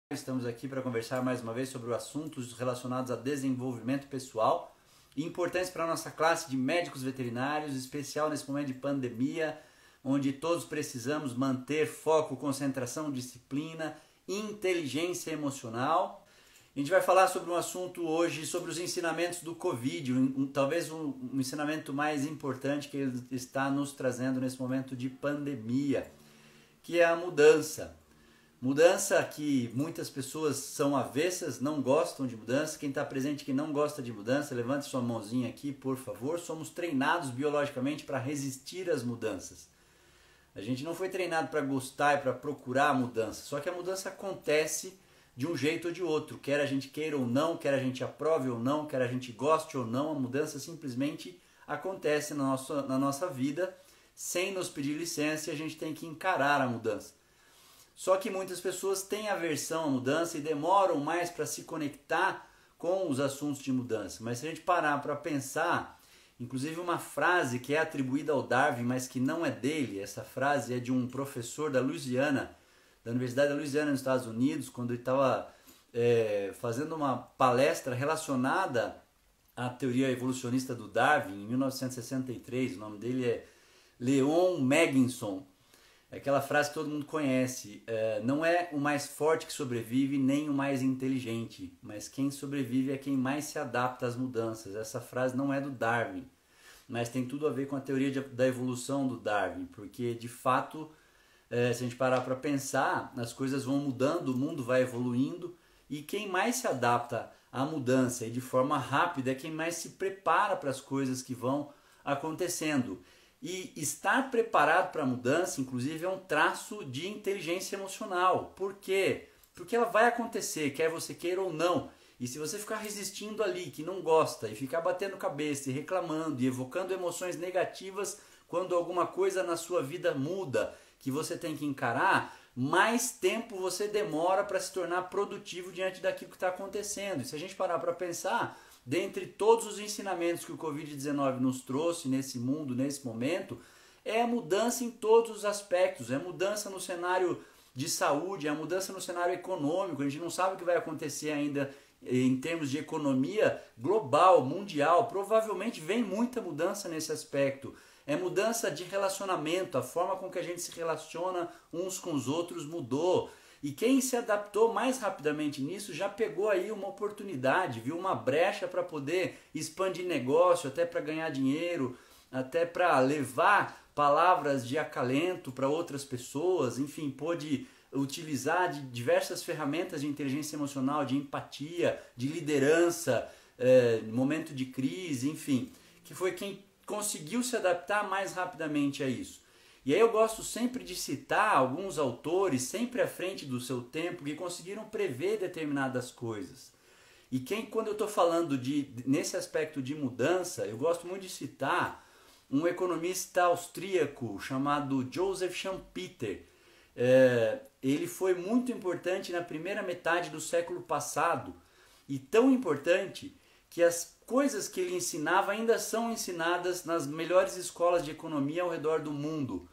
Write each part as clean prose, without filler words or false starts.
Estamos aqui para conversar mais uma vez sobre assuntos relacionados a desenvolvimento pessoal e importantes para a nossa classe de médicos veterinários, especial nesse momento de pandemia, onde todos precisamos manter foco, concentração, disciplina, inteligência emocional. A gente vai falar sobre um assunto hoje, sobre os ensinamentos do Covid, talvez um ensinamento mais importante que ele está nos trazendo nesse momento de pandemia, que é a mudança. Mudança que muitas pessoas são avessas, não gostam de mudança. Quem está presente que não gosta de mudança, levante sua mãozinha aqui, por favor. Somos treinados biologicamente para resistir às mudanças. A gente não foi treinado para gostar e para procurar a mudança, só que a mudança acontece de um jeito ou de outro, quer a gente queira ou não, quer a gente aprove ou não, quer a gente goste ou não, a mudança simplesmente acontece na nossa vida sem nos pedir licença e a gente tem que encarar a mudança. Só que muitas pessoas têm aversão à mudança e demoram mais para se conectar com os assuntos de mudança. Mas se a gente parar para pensar, inclusive uma frase que é atribuída ao Darwin, mas que não é dele, essa frase é de um professor da Louisiana, da Universidade da Louisiana nos Estados Unidos, quando ele estava fazendo uma palestra relacionada à teoria evolucionista do Darwin, em 1963, o nome dele é Leon Megginson. É aquela frase que todo mundo conhece, não é o mais forte que sobrevive, nem o mais inteligente, mas quem sobrevive é quem mais se adapta às mudanças. Essa frase não é do Darwin, mas tem tudo a ver com a teoria da evolução do Darwin, porque de fato, se a gente parar para pensar, as coisas vão mudando, o mundo vai evoluindo, e quem mais se adapta à mudança e de forma rápida é quem mais se prepara para as coisas que vão acontecendo. E estar preparado para a mudança, inclusive, é um traço de inteligência emocional. Por quê? Porque ela vai acontecer, quer você queira ou não. E se você ficar resistindo ali, que não gosta, e ficar batendo cabeça, e reclamando, e evocando emoções negativas quando alguma coisa na sua vida muda, que você tem que encarar, mais tempo você demora para se tornar produtivo diante daquilo que está acontecendo. E se a gente parar para pensar, dentre todos os ensinamentos que o Covid-19 nos trouxe nesse mundo, nesse momento, é a mudança em todos os aspectos, é a mudança no cenário de saúde, é a mudança no cenário econômico. A gente não sabe o que vai acontecer ainda em termos de economia global, mundial. Provavelmente vem muita mudança nesse aspecto. É mudança de relacionamento, a forma com que a gente se relaciona uns com os outros mudou. E quem se adaptou mais rapidamente nisso já pegou aí uma oportunidade, viu uma brecha para poder expandir negócio, até para ganhar dinheiro, até para levar palavras de acalento para outras pessoas, enfim, pôde utilizar de diversas ferramentas de inteligência emocional, de empatia, de liderança, momento de crise, enfim, que foi quem conseguiu se adaptar mais rapidamente a isso. E aí eu gosto sempre de citar alguns autores, sempre à frente do seu tempo, que conseguiram prever determinadas coisas. E quando eu estou falando nesse aspecto de mudança, eu gosto muito de citar um economista austríaco chamado Joseph Schumpeter. Ele foi muito importante na primeira metade do século passado, e tão importante que as coisas que ele ensinava ainda são ensinadas nas melhores escolas de economia ao redor do mundo.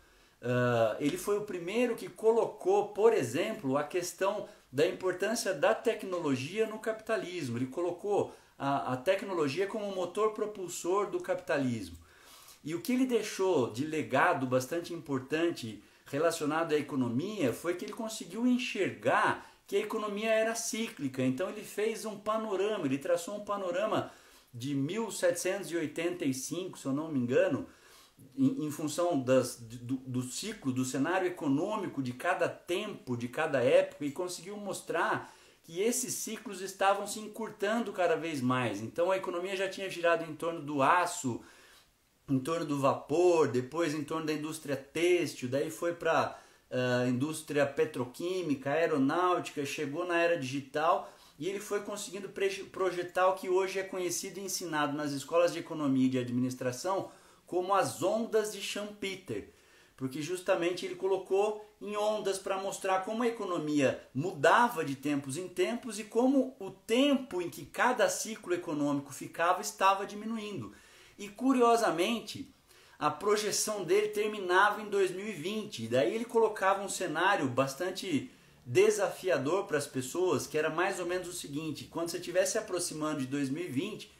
Ele foi o primeiro que colocou, por exemplo, a questão da importância da tecnologia no capitalismo. Ele colocou a tecnologia como um motor propulsor do capitalismo. E o que ele deixou de legado bastante importante relacionado à economia foi que ele conseguiu enxergar que a economia era cíclica. Então ele fez um panorama, ele traçou um panorama de 1785, se eu não me engano, em função do ciclo, do cenário econômico de cada tempo, de cada época, e conseguiu mostrar que esses ciclos estavam se encurtando cada vez mais. Então a economia já tinha girado em torno do aço, em torno do vapor, depois em torno da indústria têxtil, daí foi para a indústria petroquímica, aeronáutica, chegou na era digital, e ele foi conseguindo projetar o que hoje é conhecido e ensinado nas escolas de economia e de administração como as ondas de Schumpeter, porque justamente ele colocou em ondas para mostrar como a economia mudava de tempos em tempos e como o tempo em que cada ciclo econômico ficava estava diminuindo. E curiosamente, a projeção dele terminava em 2020, e daí ele colocava um cenário bastante desafiador para as pessoas, que era mais ou menos o seguinte: quando você estiver se aproximando de 2020,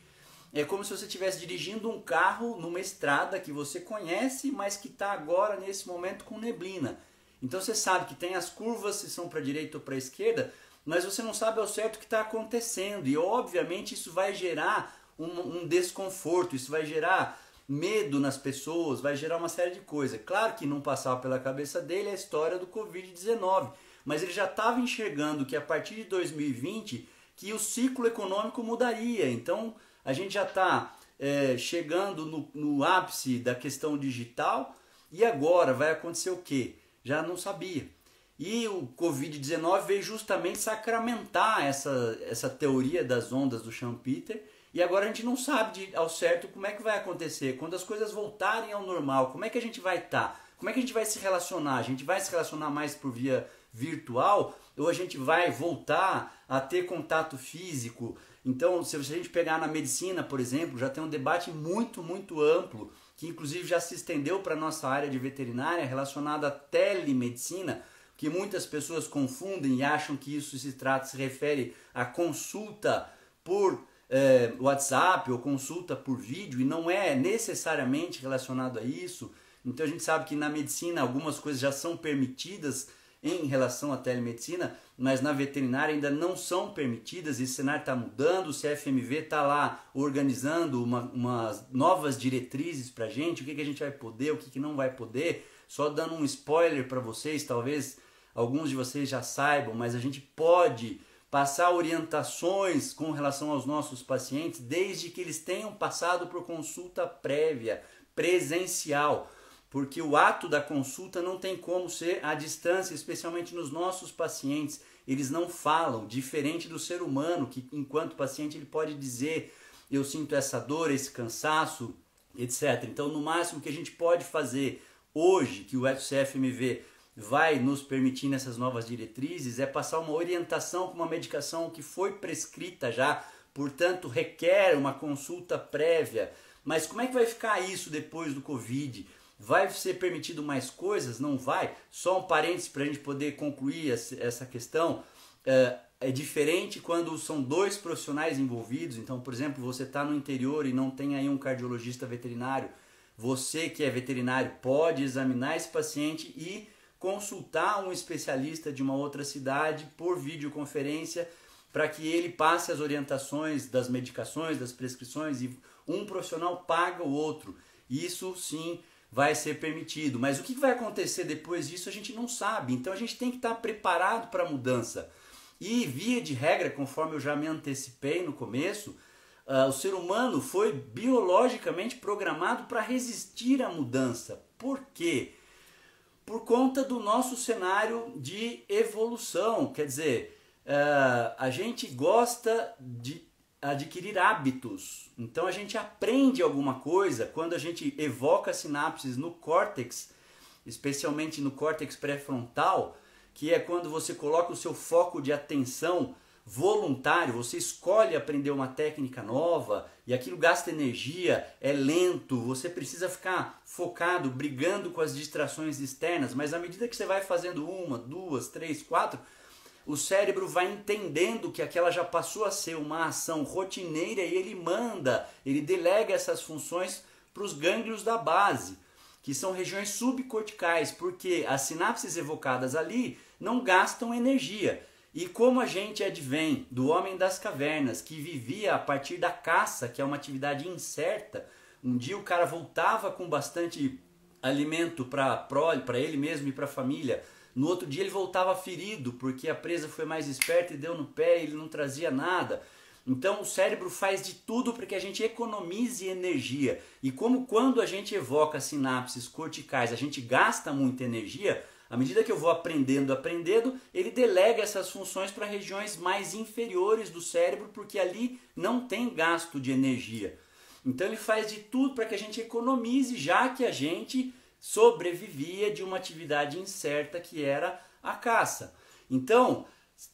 é como se você estivesse dirigindo um carro numa estrada que você conhece, mas que está agora, nesse momento, com neblina. Então você sabe que tem as curvas, se são para a direita ou para a esquerda, mas você não sabe ao certo o que está acontecendo. E obviamente isso vai gerar um desconforto, isso vai gerar medo nas pessoas, vai gerar uma série de coisas. Claro que não passava pela cabeça dele a história do Covid-19, mas ele já estava enxergando que a partir de 2020 que o ciclo econômico mudaria. Então a gente já está chegando no ápice da questão digital, e agora vai acontecer o quê? Já não sabia. E o Covid-19 veio justamente sacramentar essa teoria das ondas do Schumpeter, e agora a gente não sabe ao certo como é que vai acontecer. Quando as coisas voltarem ao normal, como é que a gente vai estar? Como é que a gente vai se relacionar? A gente vai se relacionar mais por via virtual, ou a gente vai voltar a ter contato físico? Então, se a gente pegar na medicina, por exemplo, já tem um debate muito, muito amplo, que inclusive já se estendeu para a nossa área de veterinária, relacionado à telemedicina, que muitas pessoas confundem e acham que isso se refere à consulta por WhatsApp ou consulta por vídeo, e não é necessariamente relacionado a isso. Então a gente sabe que na medicina algumas coisas já são permitidas em relação à telemedicina, mas na veterinária ainda não são permitidas. Esse cenário está mudando, o CFMV está lá organizando umas novas diretrizes para a gente, o que a gente vai poder, o que não vai poder. Só dando um spoiler para vocês, talvez alguns de vocês já saibam, mas a gente pode passar orientações com relação aos nossos pacientes desde que eles tenham passado por consulta prévia, presencial, porque o ato da consulta não tem como ser à distância, especialmente nos nossos pacientes. Eles não falam, diferente do ser humano, que enquanto paciente ele pode dizer: eu sinto essa dor, esse cansaço, etc. Então, no máximo que a gente pode fazer hoje, que o CFMV vai nos permitir nessas novas diretrizes, é passar uma orientação com uma medicação que foi prescrita já, portanto requer uma consulta prévia. Mas como é que vai ficar isso depois do Covid? Vai ser permitido mais coisas? Não vai? Só um parênteses para a gente poder concluir essa questão. É diferente quando são dois profissionais envolvidos. Então, por exemplo, você está no interior e não tem aí um cardiologista veterinário. Você que é veterinário pode examinar esse paciente e consultar um especialista de uma outra cidade por videoconferência para que ele passe as orientações das medicações, das prescrições, e um profissional paga o outro. Isso sim vai ser permitido. Mas o que vai acontecer depois disso a gente não sabe. Então a gente tem que estar preparado para a mudança. E via de regra, conforme eu já me antecipei no começo, o ser humano foi biologicamente programado para resistir à mudança. Por quê? Por conta do nosso cenário de evolução. Quer dizer, a gente gosta de adquirir hábitos. Então a gente aprende alguma coisa quando a gente evoca sinapses no córtex, especialmente no córtex pré-frontal, que é quando você coloca o seu foco de atenção voluntário, você escolhe aprender uma técnica nova e aquilo gasta energia, é lento, você precisa ficar focado, brigando com as distrações externas, mas à medida que você vai fazendo uma, duas, três, quatro, o cérebro vai entendendo que aquela já passou a ser uma ação rotineira e ele delega essas funções para os gânglios da base, que são regiões subcorticais, porque as sinapses evocadas ali não gastam energia. E como a gente advém do homem das cavernas, que vivia a partir da caça, que é uma atividade incerta, um dia o cara voltava com bastante alimento para ele mesmo e para a família, no outro dia ele voltava ferido, porque a presa foi mais esperta e deu no pé e ele não trazia nada. Então o cérebro faz de tudo para que a gente economize energia. E como quando a gente evoca sinapses corticais, a gente gasta muita energia, à medida que eu vou aprendendo, ele delega essas funções para regiões mais inferiores do cérebro, porque ali não tem gasto de energia. Então ele faz de tudo para que a gente economize, já que a gente sobrevivia de uma atividade incerta que era a caça. Então,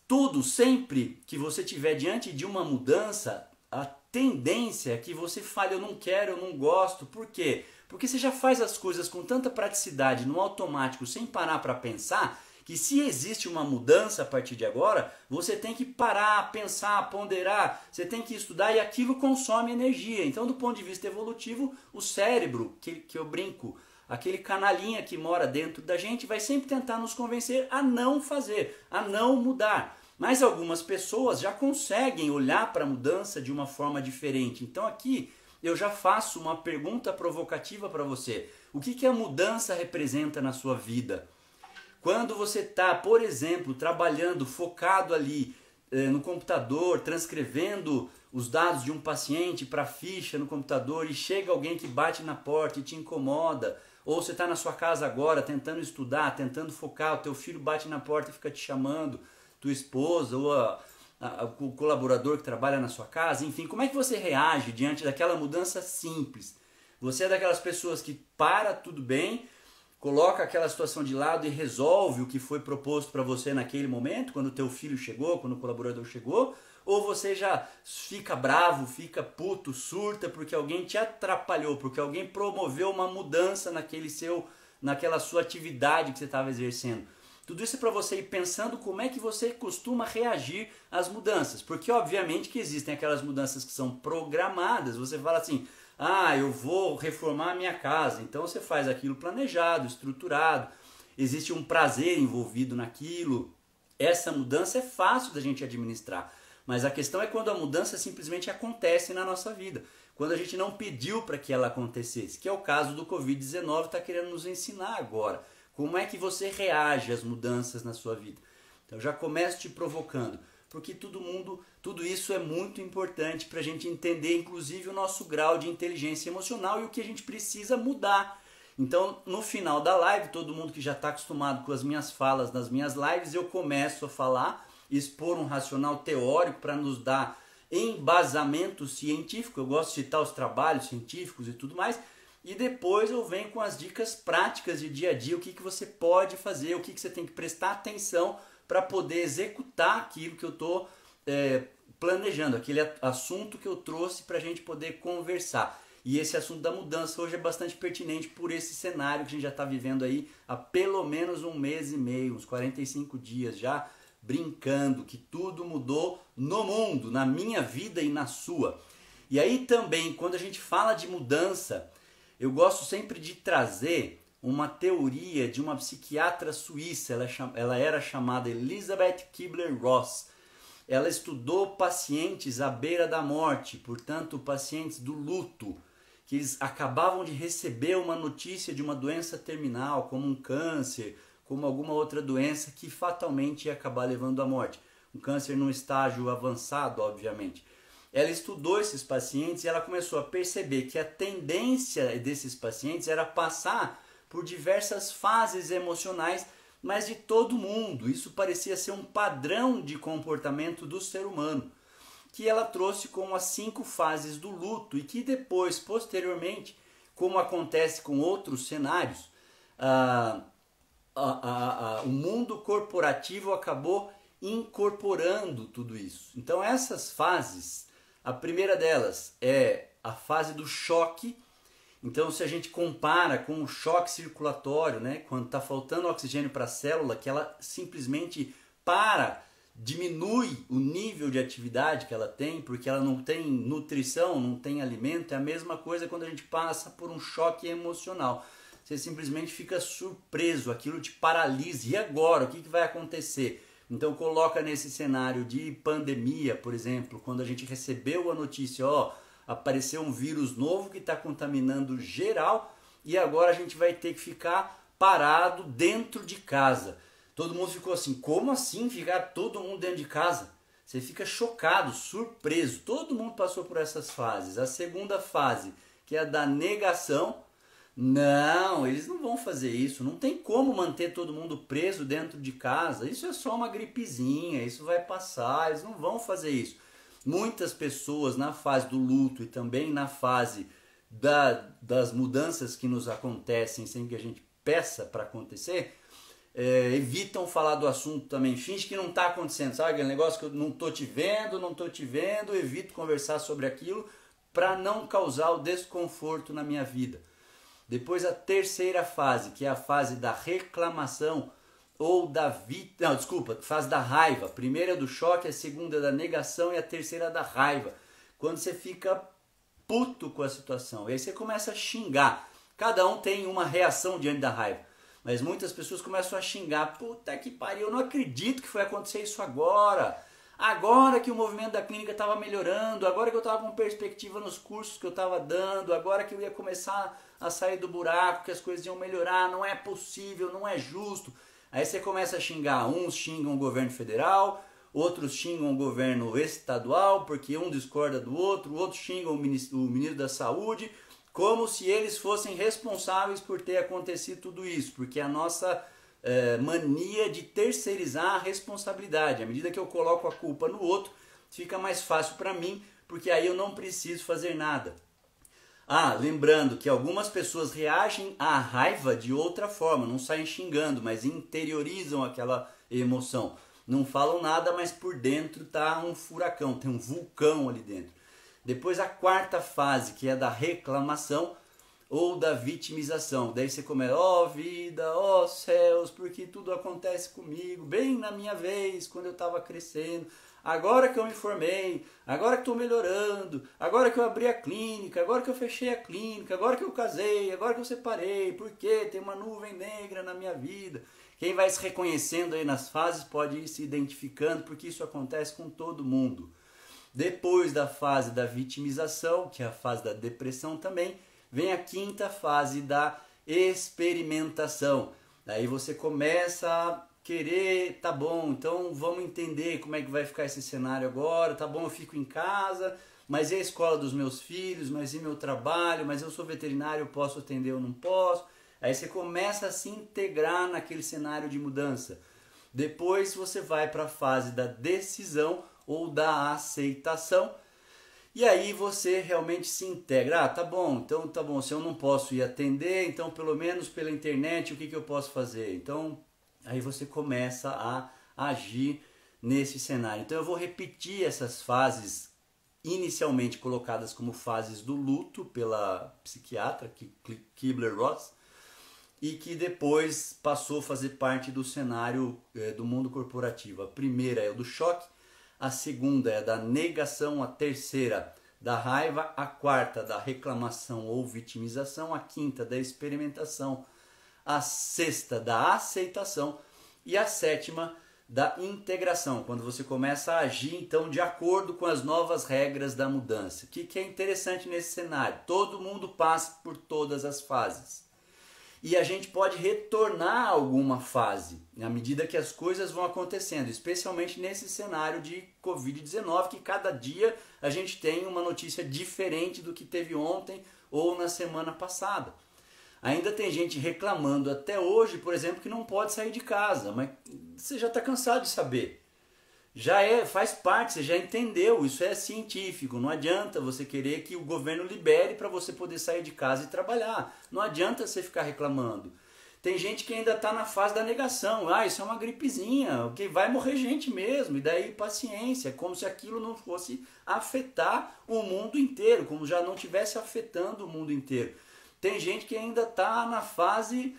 tudo, sempre que você estiver diante de uma mudança, a tendência é que você fale: eu não quero, eu não gosto. Por quê? Porque você já faz as coisas com tanta praticidade, no automático, sem parar para pensar, que se existe uma mudança a partir de agora, você tem que parar, pensar, ponderar, você tem que estudar e aquilo consome energia. Então, do ponto de vista evolutivo, o cérebro, que eu brinco, aquele canalinha que mora dentro da gente, vai sempre tentar nos convencer a não fazer, a não mudar. Mas algumas pessoas já conseguem olhar para a mudança de uma forma diferente. Então aqui eu já faço uma pergunta provocativa para você. O que a mudança representa na sua vida? Quando você está, por exemplo, trabalhando, focado ali no computador, transcrevendo os dados de um paciente para ficha no computador e chega alguém que bate na porta e te incomoda, ou você está na sua casa agora tentando estudar, tentando focar, o teu filho bate na porta e fica te chamando, tua esposa ou o colaborador que trabalha na sua casa, enfim, como é que você reage diante daquela mudança simples? Você é daquelas pessoas que para tudo bem, coloca aquela situação de lado e resolve o que foi proposto para você naquele momento, quando o teu filho chegou, quando o colaborador chegou, ou você já fica bravo, fica puto, surta porque alguém te atrapalhou, porque alguém promoveu uma mudança naquela sua atividade que você estava exercendo. Tudo isso é para você ir pensando como é que você costuma reagir às mudanças, porque obviamente que existem aquelas mudanças que são programadas, você fala assim, eu vou reformar a minha casa, então você faz aquilo planejado, estruturado, existe um prazer envolvido naquilo, essa mudança é fácil da gente administrar, mas a questão é quando a mudança simplesmente acontece na nossa vida, quando a gente não pediu para que ela acontecesse, que é o caso do Covid-19, está querendo nos ensinar agora. Como é que você reage às mudanças na sua vida? Então eu já começo te provocando, porque tudo isso é muito importante para a gente entender, inclusive, o nosso grau de inteligência emocional e o que a gente precisa mudar. Então, no final da live, todo mundo que já está acostumado com as minhas falas nas minhas lives, eu começo a falar, expor um racional teórico para nos dar embasamento científico. Eu gosto de citar os trabalhos científicos e tudo mais. E depois eu venho com as dicas práticas de dia a dia, o que você pode fazer, o que você tem que prestar atenção para poder executar aquilo que eu estou planejando, aquele assunto que eu trouxe para a gente poder conversar. E esse assunto da mudança hoje é bastante pertinente por esse cenário que a gente já está vivendo aí há pelo menos um mês e meio, uns 45 dias já, brincando que tudo mudou no mundo, na minha vida e na sua. E aí também, quando a gente fala de mudança, eu gosto sempre de trazer uma teoria de uma psiquiatra suíça, ela era chamada Elisabeth Kübler-Ross. Ela estudou pacientes à beira da morte, portanto pacientes do luto, que eles acabavam de receber uma notícia de uma doença terminal, como um câncer, como alguma outra doença que fatalmente ia acabar levando à morte. Um câncer num estágio avançado, obviamente. Ela estudou esses pacientes e ela começou a perceber que a tendência desses pacientes era passar por diversas fases emocionais, mas de todo mundo. Isso parecia ser um padrão de comportamento do ser humano, que ela trouxe como as 5 fases do luto e que depois, posteriormente, como acontece com outros cenários, o mundo corporativo acabou incorporando tudo isso. Então essas fases, a primeira delas é a fase do choque. Então se a gente compara com o choque circulatório, né, quando está faltando oxigênio para a célula, que ela simplesmente diminui o nível de atividade que ela tem, porque ela não tem nutrição, não tem alimento, é a mesma coisa quando a gente passa por um choque emocional. Você simplesmente fica surpreso, aquilo te paralisa. E agora? O que vai acontecer? Então coloca nesse cenário de pandemia, por exemplo, quando a gente recebeu a notícia, apareceu um vírus novo que está contaminando geral e agora a gente vai ter que ficar parado dentro de casa. Todo mundo ficou assim, como assim ficar todo mundo dentro de casa? Você fica chocado, surpreso. Todo mundo passou por essas fases. A segunda fase, que é a da negação. Não, eles não vão fazer isso. Não tem como manter todo mundo preso dentro de casa. Isso é só uma gripezinha, isso vai passar. Eles não vão fazer isso. Muitas pessoas na fase do luto e também na fase das mudanças que nos acontecem sem que a gente peça para acontecer, evitam falar do assunto também, finge que não está acontecendo, sabe aquele negócio que eu não estou te vendo, evito conversar sobre aquilo para não causar o desconforto na minha vida. Depois a terceira fase, que é a fase da reclamação ou da fase da raiva. A primeira é do choque, a segunda é da negação e a terceira é da raiva. Quando você fica puto com a situação, e aí você começa a xingar. Cada um tem uma reação diante da raiva, mas muitas pessoas começam a xingar. Puta que pariu, eu não acredito que foi acontecer isso agora. Agora que o movimento da clínica estava melhorando, agora que eu estava com perspectiva nos cursos que eu estava dando, agora que eu ia começar a sair do buraco, que as coisas iam melhorar, não é possível, não é justo. Aí você começa a xingar, uns xingam o governo federal, outros xingam o governo estadual, porque um discorda do outro, outros xingam o ministro da Saúde, como se eles fossem responsáveis por ter acontecido tudo isso, porque a nossa mania de terceirizar a responsabilidade. À medida que eu coloco a culpa no outro, fica mais fácil para mim, porque aí eu não preciso fazer nada. Lembrando que algumas pessoas reagem à raiva de outra forma, não saem xingando, mas interiorizam aquela emoção. Não falam nada, mas por dentro tá um furacão, tem um vulcão ali dentro. Depois a quarta fase, que é da reclamação ou da vitimização. Daí você começa, vida, céus, porque tudo acontece comigo, bem na minha vez, quando eu estava crescendo. Agora que eu me formei, agora que estou melhorando, agora que eu abri a clínica, agora que eu fechei a clínica, agora que eu casei, agora que eu separei, porque tem uma nuvem negra na minha vida. Quem vai se reconhecendo aí nas fases pode ir se identificando, porque isso acontece com todo mundo. Depois da fase da vitimização, que é a fase da depressão também, vem a quinta fase da experimentação. Daí você começa a querer, tá bom, então vamos entender como é que vai ficar esse cenário agora, tá bom, eu fico em casa, mas e a escola dos meus filhos, mas e meu trabalho, mas eu sou veterinário, eu posso atender ou não posso? Aí você começa a se integrar naquele cenário de mudança. Depois você vai para a fase da decisão ou da aceitação, e aí você realmente se integra. Tá bom, então tá bom, se eu não posso ir atender, então pelo menos pela internet o que eu posso fazer? Então aí você começa a agir nesse cenário. Então eu vou repetir essas fases inicialmente colocadas como fases do luto pela psiquiatra Kübler-Ross, e que depois passou a fazer parte do cenário do mundo corporativo. A primeira é o do choque, a segunda é da negação, a terceira da raiva, a quarta da reclamação ou vitimização, a quinta da experimentação, a sexta da aceitação e a sétima da integração, quando você começa a agir então de acordo com as novas regras da mudança. O que é interessante nesse cenário? Todo mundo passa por todas as fases. E a gente pode retornar a alguma fase, à medida que as coisas vão acontecendo, especialmente nesse cenário de Covid-19, que cada dia a gente tem uma notícia diferente do que teve ontem ou na semana passada. Ainda tem gente reclamando até hoje, por exemplo, que não pode sair de casa, mas você já está cansado de saber. Faz parte, você já entendeu, isso é científico, não adianta você querer que o governo libere para você poder sair de casa e trabalhar, não adianta você ficar reclamando. Tem gente que ainda está na fase da negação, isso é uma gripezinha, que vai morrer gente mesmo, e daí paciência, como se aquilo não fosse afetar o mundo inteiro, como já não estivesse afetando o mundo inteiro. Tem gente que ainda está na fase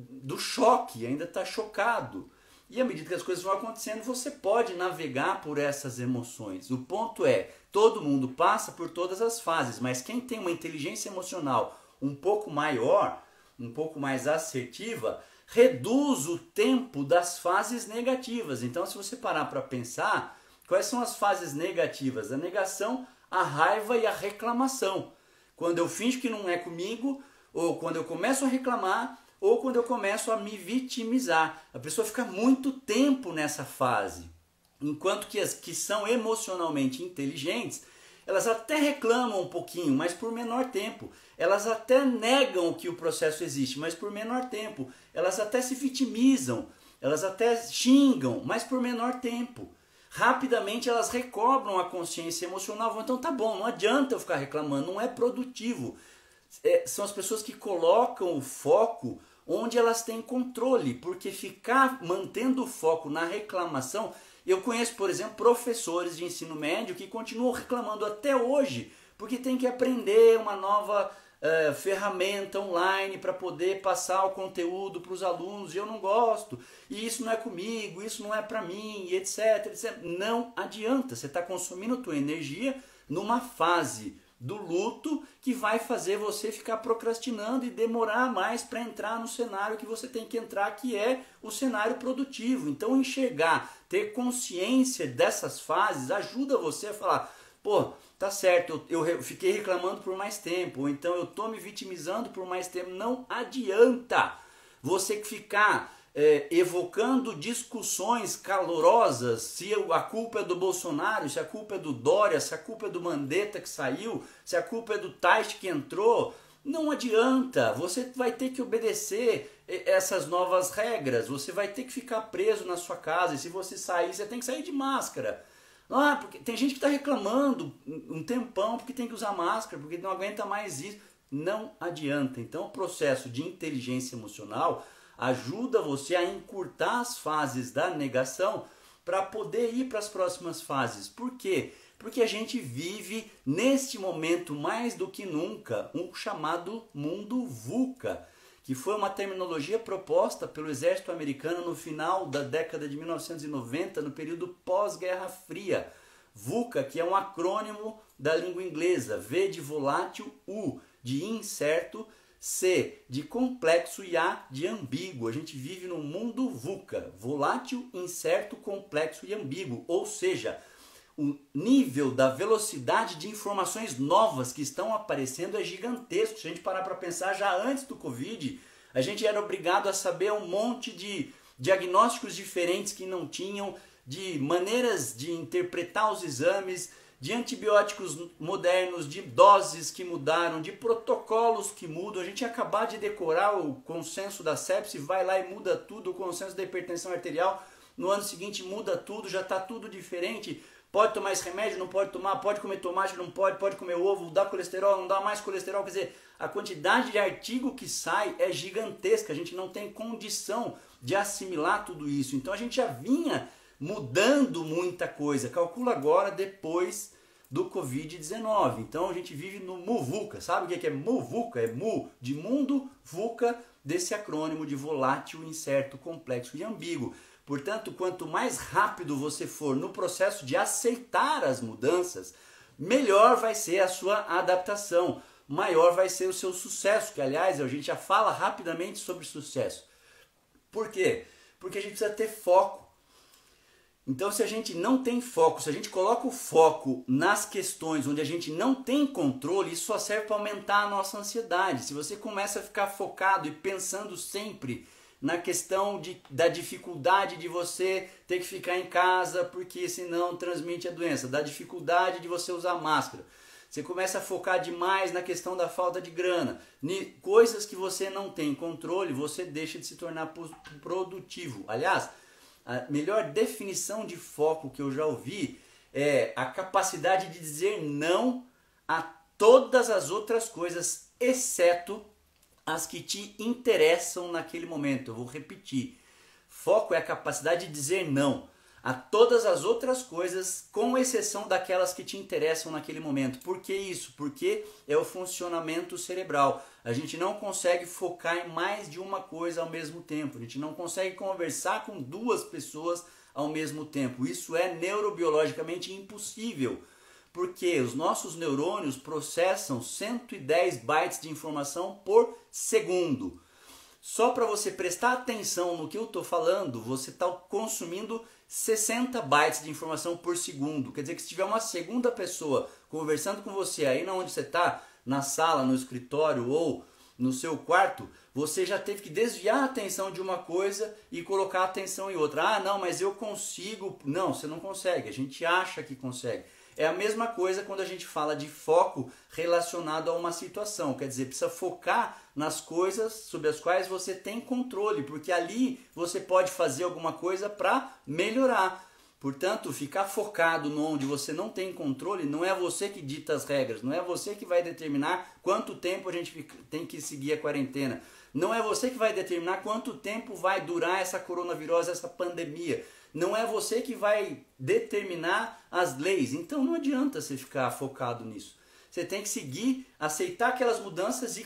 do choque, ainda está chocado. E à medida que as coisas vão acontecendo, você pode navegar por essas emoções. O ponto é, todo mundo passa por todas as fases, mas quem tem uma inteligência emocional um pouco maior, um pouco mais assertiva, reduz o tempo das fases negativas. Então, se você parar para pensar, quais são as fases negativas? A negação, a raiva e a reclamação. Quando eu finjo que não é comigo, ou quando eu começo a reclamar, ou quando eu começo a me vitimizar. A pessoa fica muito tempo nessa fase. Enquanto que as que são emocionalmente inteligentes, elas até reclamam um pouquinho, mas por menor tempo. Elas até negam que o processo existe, mas por menor tempo. Elas até se vitimizam, elas até xingam, mas por menor tempo. Rapidamente elas recobram a consciência emocional. Então tá bom, não adianta eu ficar reclamando, não é produtivo. São as pessoas que colocam o foco onde elas têm controle, porque ficar mantendo o foco na reclamação... Eu conheço, por exemplo, professores de ensino médio que continuam reclamando até hoje, porque tem que aprender uma nova ferramenta online para poder passar o conteúdo para os alunos e eu não gosto, e isso não é comigo, isso não é para mim, e etc, etc. Não adianta, você está consumindo tua energia numa fase do luto que vai fazer você ficar procrastinando e demorar mais para entrar no cenário que você tem que entrar, que é o cenário produtivo. Então enxergar, ter consciência dessas fases ajuda você a falar, pô, tá certo, eu fiquei reclamando por mais tempo, ou então eu tô me vitimizando por mais tempo. Não adianta você ficar evocando discussões calorosas, se a culpa é do Bolsonaro, se a culpa é do Dória, se a culpa é do Mandetta que saiu, se a culpa é do Taish que entrou. Não adianta, você vai ter que obedecer essas novas regras, você vai ter que ficar preso na sua casa, e se você sair, você tem que sair de máscara. Ah, porque tem gente que está reclamando um tempão porque tem que usar máscara, porque não aguenta mais isso. Não adianta. Então o processo de inteligência emocional ajuda você a encurtar as fases da negação para poder ir para as próximas fases. Por quê? Porque a gente vive neste momento mais do que nunca um chamado mundo VUCA, que foi uma terminologia proposta pelo exército americano no final da década de 1990, no período pós-Guerra Fria. VUCA, que é um acrônimo da língua inglesa, V de volátil, U de incerto, C de complexo e A de ambíguo. A gente vive num mundo VUCA, volátil, incerto, complexo e ambíguo, ou seja, o nível da velocidade de informações novas que estão aparecendo é gigantesco. Se a gente parar para pensar, já antes do Covid, a gente era obrigado a saber um monte de diagnósticos diferentes que não tinham, de maneiras de interpretar os exames, de antibióticos modernos, de doses que mudaram, de protocolos que mudam. A gente ia acabar de decorar o consenso da sepse, vai lá e muda tudo, o consenso da hipertensão arterial, no ano seguinte muda tudo, já está tudo diferente. Pode tomar esse remédio, não pode tomar, pode comer tomate, não pode, pode comer ovo, dá colesterol, não dá mais colesterol. Quer dizer, a quantidade de artigo que sai é gigantesca, a gente não tem condição de assimilar tudo isso. Então a gente já vinha mudando muita coisa. Calcula agora depois do Covid-19. Então a gente vive no MUVUCA. Sabe o que é MUVUCA? É MU de mundo, VUCA desse acrônimo de volátil, incerto, complexo e ambíguo. Portanto, quanto mais rápido você for no processo de aceitar as mudanças, melhor vai ser a sua adaptação, maior vai ser o seu sucesso, que aliás a gente já fala rapidamente sobre sucesso. Por quê? Porque a gente precisa ter foco. Então, se a gente não tem foco, se a gente coloca o foco nas questões onde a gente não tem controle, isso só serve para aumentar a nossa ansiedade. Se você começa a ficar focado e pensando sempre na questão da dificuldade de você ter que ficar em casa porque senão transmite a doença, da dificuldade de você usar máscara, você começa a focar demais na questão da falta de grana, coisas que você não tem controle, você deixa de se tornar produtivo. Aliás, a melhor definição de foco que eu já ouvi é a capacidade de dizer não a todas as outras coisas, exceto as que te interessam naquele momento. Eu vou repetir. Foco é a capacidade de dizer não a todas as outras coisas, com exceção daquelas que te interessam naquele momento. Por que isso? Porque é o funcionamento cerebral. A gente não consegue focar em mais de uma coisa ao mesmo tempo. A gente não consegue conversar com duas pessoas ao mesmo tempo. Isso é neurobiologicamente impossível, porque os nossos neurônios processam 110 bytes de informação por segundo. Só para você prestar atenção no que eu estou falando, você está consumindo 60 bytes de informação por segundo. Quer dizer que se tiver uma segunda pessoa conversando com você aí onde você está, na sala, no escritório ou no seu quarto, você já teve que desviar a atenção de uma coisa e colocar a atenção em outra. Ah, não, mas eu consigo. Não, você não consegue. A gente acha que consegue. É a mesma coisa quando a gente fala de foco relacionado a uma situação. Quer dizer, precisa focar nas coisas sobre as quais você tem controle, porque ali você pode fazer alguma coisa para melhorar. Portanto, ficar focado no onde você não tem controle não é você que dita as regras, não é você que vai determinar quanto tempo a gente tem que seguir a quarentena, não é você que vai determinar quanto tempo vai durar essa coronavirose, essa pandemia. Não é você que vai determinar as leis. Então não adianta você ficar focado nisso. Você tem que seguir, aceitar aquelas mudanças e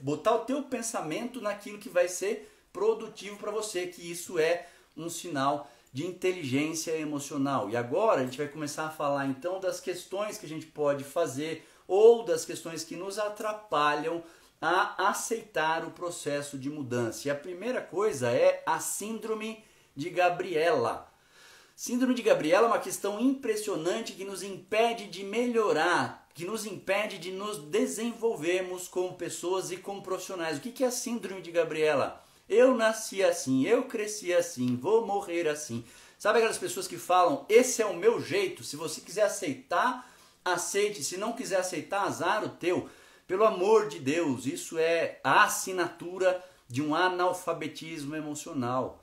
botar o teu pensamento naquilo que vai ser produtivo para você, que isso é um sinal de inteligência emocional. E agora a gente vai começar a falar então das questões que a gente pode fazer ou das questões que nos atrapalham a aceitar o processo de mudança. E a primeira coisa é a Síndrome de Gabriela. Síndrome de Gabriela é uma questão impressionante que nos impede de melhorar, que nos impede de nos desenvolvermos como pessoas e como profissionais. O que é a Síndrome de Gabriela? Eu nasci assim, eu cresci assim, vou morrer assim. Sabe aquelas pessoas que falam, esse é o meu jeito, se você quiser aceitar, aceite, se não quiser aceitar, azar o teu. Pelo amor de Deus, isso é a assinatura de um analfabetismo emocional.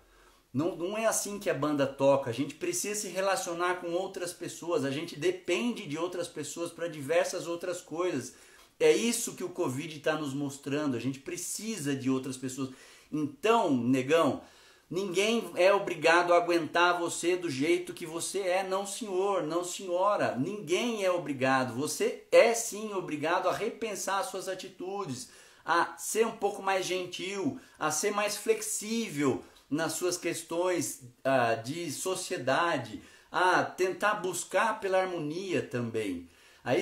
Não é assim que a banda toca, a gente precisa se relacionar com outras pessoas, a gente depende de outras pessoas para diversas outras coisas. É isso que o Covid está nos mostrando, a gente precisa de outras pessoas. Então, negão, ninguém é obrigado a aguentar você do jeito que você é, não senhor, não senhora, ninguém é obrigado. Você é sim obrigado a repensar suas atitudes, a ser um pouco mais gentil, a ser mais flexível nas suas questões de sociedade, a tentar buscar pela harmonia também. Aí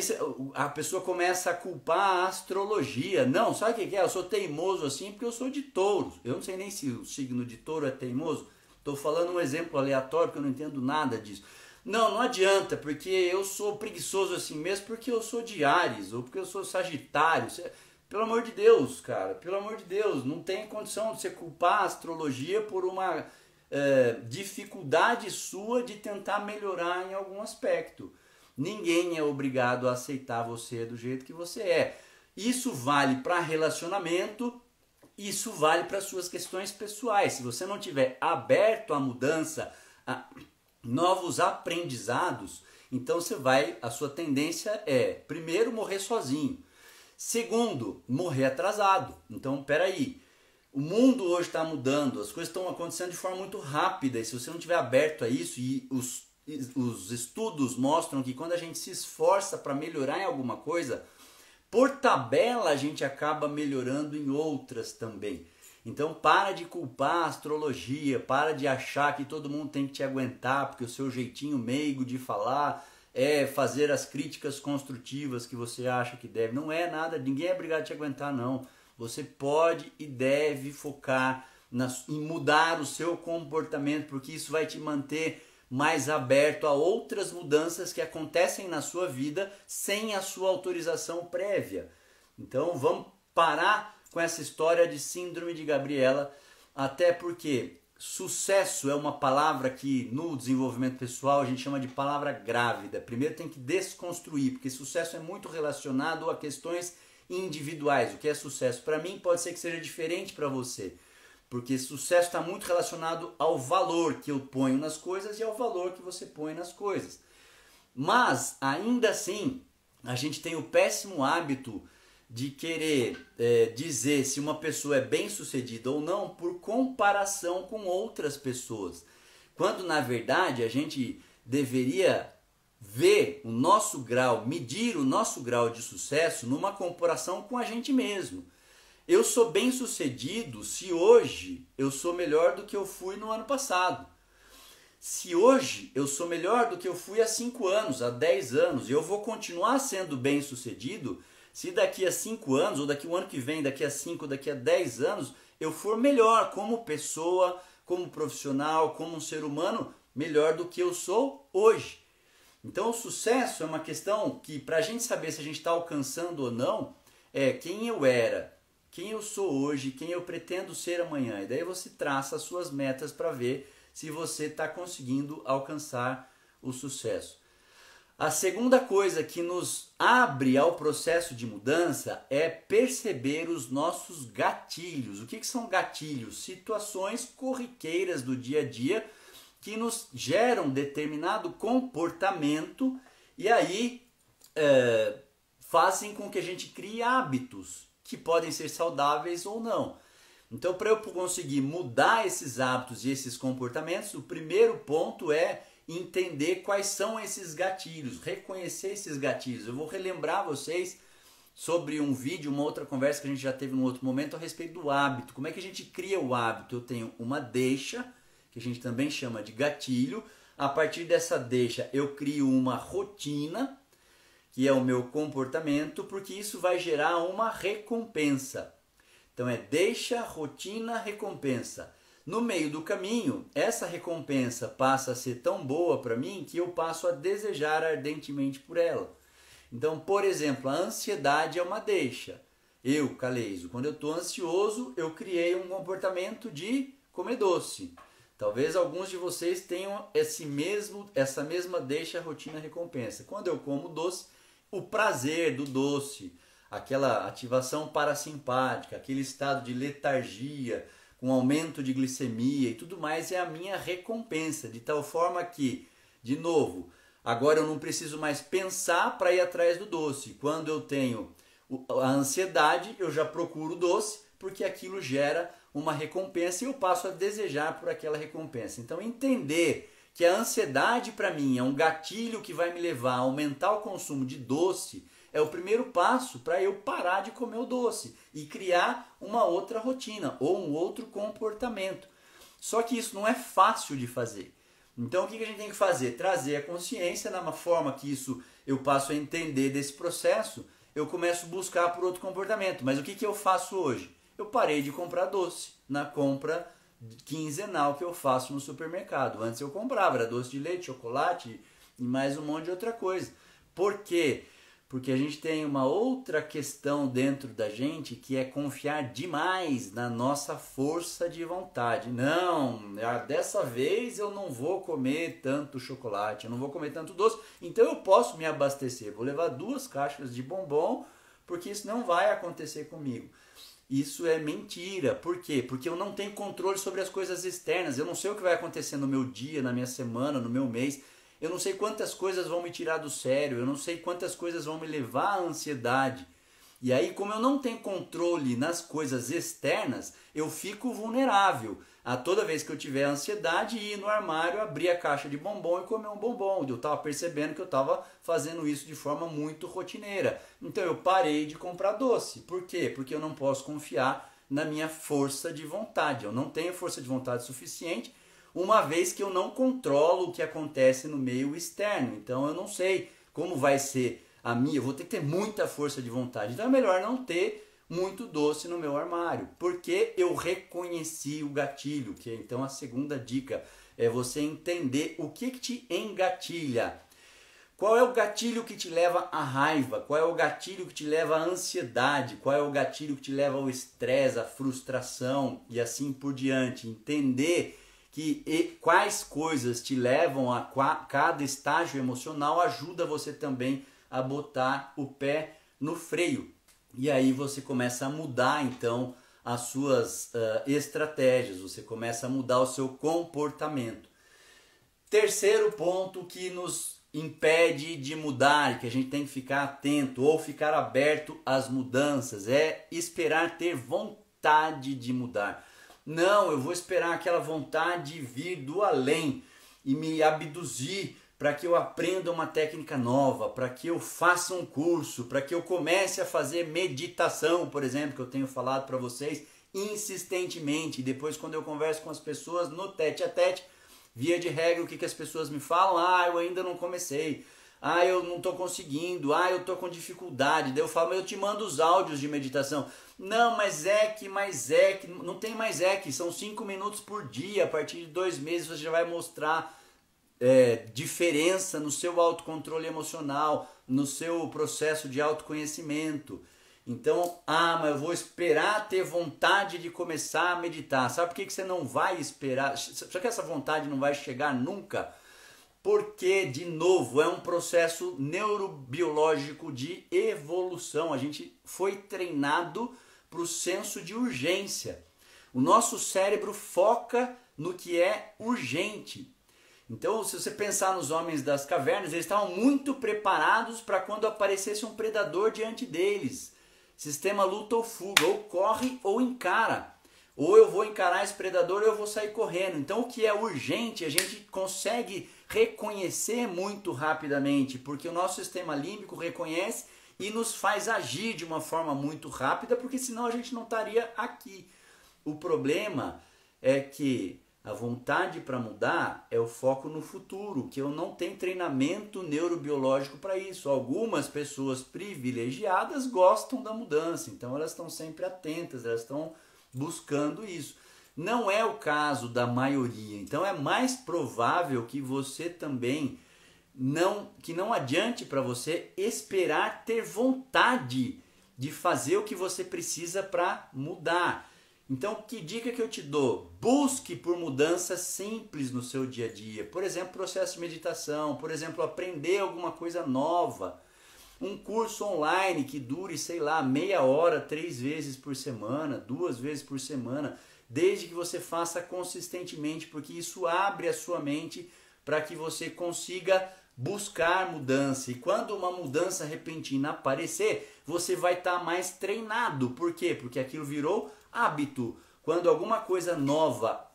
a pessoa começa a culpar a astrologia. Não, sabe o que é? Eu sou teimoso assim porque eu sou de touro. Eu não sei nem se o signo de touro é teimoso. Estou falando um exemplo aleatório porque eu não entendo nada disso. Não adianta, porque eu sou preguiçoso assim mesmo porque eu sou de Áries ou porque eu sou Sagitário. Pelo amor de Deus, cara, pelo amor de Deus, não tem condição de você culpar a astrologia por uma dificuldade sua de tentar melhorar em algum aspecto. Ninguém é obrigado a aceitar você do jeito que você é. Isso vale para relacionamento, isso vale para suas questões pessoais. Se você não tiver aberto à mudança, a novos aprendizados, então a sua tendência é, primeiro, morrer sozinho. Segundo, morrer atrasado. Então, peraí, o mundo hoje está mudando, as coisas estão acontecendo de forma muito rápida, e se você não estiver aberto a isso, e os estudos mostram que quando a gente se esforça para melhorar em alguma coisa, por tabela a gente acaba melhorando em outras também. Então para de culpar a astrologia, para de achar que todo mundo tem que te aguentar, porque o seu jeitinho meigo de falar é fazer as críticas construtivas que você acha que deve. Não é nada, ninguém é obrigado a te aguentar não. Você pode e deve focar em mudar o seu comportamento, porque isso vai te manter mais aberto a outras mudanças que acontecem na sua vida sem a sua autorização prévia. Então vamos parar com essa história de Síndrome de Gabriela, até porque sucesso é uma palavra que no desenvolvimento pessoal a gente chama de palavra grávida. Primeiro tem que desconstruir, porque sucesso é muito relacionado a questões individuais. O que é sucesso para mim pode ser que seja diferente para você, porque sucesso está muito relacionado ao valor que eu ponho nas coisas e ao valor que você põe nas coisas. Mas ainda assim a gente tem o péssimo hábito de querer dizer se uma pessoa é bem-sucedida ou não por comparação com outras pessoas, quando na verdade a gente deveria ver o nosso grau, medir o nosso grau de sucesso numa comparação com a gente mesmo. Eu sou bem-sucedido se hoje eu sou melhor do que eu fui no ano passado. Se hoje eu sou melhor do que eu fui há 5 anos, há 10 anos, e eu vou continuar sendo bem-sucedido se daqui a 5 anos, ou daqui o ano que vem, daqui a 5, daqui a 10 anos, eu for melhor como pessoa, como profissional, como um ser humano, melhor do que eu sou hoje. Então o sucesso é uma questão que, para a gente saber se a gente está alcançando ou não, é quem eu era, quem eu sou hoje, quem eu pretendo ser amanhã. E daí você traça as suas metas para ver se você está conseguindo alcançar o sucesso. A segunda coisa que nos abre ao processo de mudança é perceber os nossos gatilhos. O que são gatilhos? Situações corriqueiras do dia a dia que nos geram determinado comportamento e aí fazem com que a gente crie hábitos que podem ser saudáveis ou não. Então, para eu conseguir mudar esses hábitos e esses comportamentos, o primeiro ponto é entender quais são esses gatilhos, reconhecer esses gatilhos. Eu vou relembrar vocês sobre um vídeo, uma outra conversa que a gente já teve num outro momento a respeito do hábito. Como é que a gente cria o hábito? Eu tenho uma deixa, que a gente também chama de gatilho. A partir dessa deixa eu crio uma rotina, que é o meu comportamento, porque isso vai gerar uma recompensa. Então é deixa, rotina, recompensa. No meio do caminho, essa recompensa passa a ser tão boa para mim que eu passo a desejar ardentemente por ela. Então, por exemplo, a ansiedade é uma deixa. Eu, Caleison, quando eu estou ansioso, eu criei um comportamento de comer doce. Talvez alguns de vocês tenham essa mesma deixa, rotina, recompensa. Quando eu como doce, o prazer do doce, aquela ativação parasimpática, aquele estado de letargia, com aumento de glicemia e tudo mais, é a minha recompensa, de tal forma que, de novo, agora eu não preciso mais pensar para ir atrás do doce. Quando eu tenho a ansiedade, eu já procuro o doce, porque aquilo gera uma recompensa e eu passo a desejar por aquela recompensa. Então, entender que a ansiedade para mim é um gatilho que vai me levar a aumentar o consumo de doce é o primeiro passo para eu parar de comer o doce e criar uma outra rotina ou um outro comportamento. Só que isso não é fácil de fazer. Então o que a gente tem que fazer? Trazer a consciência, na forma que isso eu passo a entender desse processo, eu começo a buscar por outro comportamento. Mas o que eu faço hoje? Eu parei de comprar doce na compra quinzenal que eu faço no supermercado. Antes eu comprava, era doce de leite, chocolate e mais um monte de outra coisa. Por quê? Porque a gente tem uma outra questão dentro da gente que é confiar demais na nossa força de vontade. Não, dessa vez eu não vou comer tanto chocolate, eu não vou comer tanto doce, então eu posso me abastecer. Vou levar 2 caixas de bombom, porque isso não vai acontecer comigo. Isso é mentira. Por quê? Porque eu não tenho controle sobre as coisas externas. Eu não sei o que vai acontecer no meu dia, na minha semana, no meu mês. Eu não sei quantas coisas vão me tirar do sério, eu não sei quantas coisas vão me levar à ansiedade. E aí, como eu não tenho controle nas coisas externas, eu fico vulnerável a toda vez que eu tiver ansiedade ir no armário, abrir a caixa de bombom e comer um bombom. Eu estava percebendo que eu estava fazendo isso de forma muito rotineira. Então eu parei de comprar doce. Por quê? Porque eu não posso confiar na minha força de vontade. Eu não tenho força de vontade suficiente, uma vez que eu não controlo o que acontece no meio externo. Então eu não sei como vai ser a minha, eu vou ter que ter muita força de vontade. Então é melhor não ter muito doce no meu armário, porque eu reconheci o gatilho, que é então a segunda dica, é você entender o que te engatilha. Qual é o gatilho que te leva à raiva? Qual é o gatilho que te leva à ansiedade? Qual é o gatilho que te leva ao estresse, à frustração e assim por diante? Entender quais coisas te levam a cada estágio emocional ajuda você também a botar o pé no freio. E aí você começa a mudar então as suas estratégias, você começa a mudar o seu comportamento. Terceiro ponto que nos impede de mudar, que a gente tem que ficar atento ou ficar aberto às mudanças, é esperar ter vontade de mudar. Não, eu vou esperar aquela vontade vir do além e me abduzir para que eu aprenda uma técnica nova, para que eu faça um curso, para que eu comece a fazer meditação, por exemplo, que eu tenho falado para vocês insistentemente. E depois, quando eu converso com as pessoas no tete a tete, via de regra, o que as pessoas me falam? Eu ainda não comecei. Eu não estou conseguindo. Eu estou com dificuldade. Daí eu falo, mas eu te mando os áudios de meditação. Não, mas não tem mais são 5 minutos por dia. A partir de 2 meses você já vai mostrar diferença no seu autocontrole emocional, no seu processo de autoconhecimento. Então, mas eu vou esperar ter vontade de começar a meditar. Sabe por que você não vai esperar? Só que essa vontade não vai chegar nunca? Porque, de novo, é um processo neurobiológico de evolução. A gente foi treinado para o senso de urgência. O nosso cérebro foca no que é urgente. Então, se você pensar nos homens das cavernas, eles estavam muito preparados para quando aparecesse um predador diante deles. Sistema luta ou fuga, ou corre ou encara. Ou eu vou encarar esse predador ou eu vou sair correndo. Então, o que é urgente, a gente consegue reconhecer muito rapidamente, porque o nosso sistema límbico reconhece e nos faz agir de uma forma muito rápida, porque senão a gente não estaria aqui. O problema é que a vontade para mudar é o foco no futuro, que eu não tenho treinamento neurobiológico para isso. Algumas pessoas privilegiadas gostam da mudança, então elas estão sempre atentas, elas estão buscando isso. Não é o caso da maioria, então é mais provável que você também não adiante para você esperar ter vontade de fazer o que você precisa para mudar. Então, que dica que eu te dou? Busque por mudanças simples no seu dia a dia. Por exemplo, processo de meditação, por exemplo, aprender alguma coisa nova. Um curso online que dure, sei lá, meia hora, 3 vezes por semana, 2 vezes por semana, desde que você faça consistentemente, porque isso abre a sua mente para que você consiga buscar mudança. E quando uma mudança repentina aparecer, você vai estar mais treinado. Por quê? Porque aquilo virou hábito. Quando alguma coisa nova